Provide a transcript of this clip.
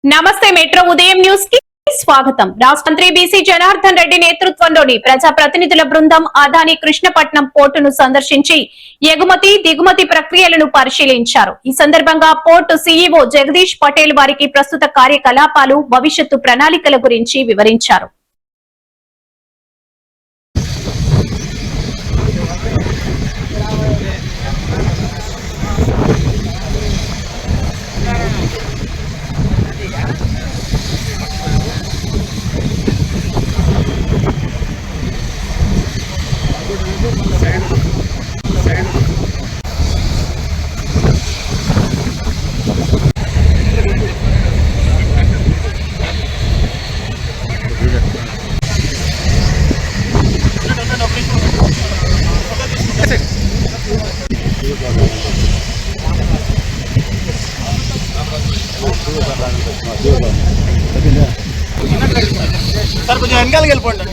నమస్తే మెట్రో ఉదయం న్యూస్ కి స్వాగతం. రాష్ట్ర మంత్రి బీసీ జనార్దన్ రెడ్డి నేతృత్వంలోని ప్రజా ప్రతినిధుల బృందం అదాని కృష్ణపట్నం పోర్టును సందర్శించి ఎగుమతి దిగుమతి ప్రక్రియలను పరిశీలించారు. ఈ సందర్భంగా పోర్టు సీఈఓ జగదీష్ పటేల్ వారికి ప్రస్తుత కార్యకలాపాలు భవిష్యత్తు ప్రణాళికల గురించి వివరించారు. సార్ కొంచెం వెనకాలకి వెళ్ళిపోండి.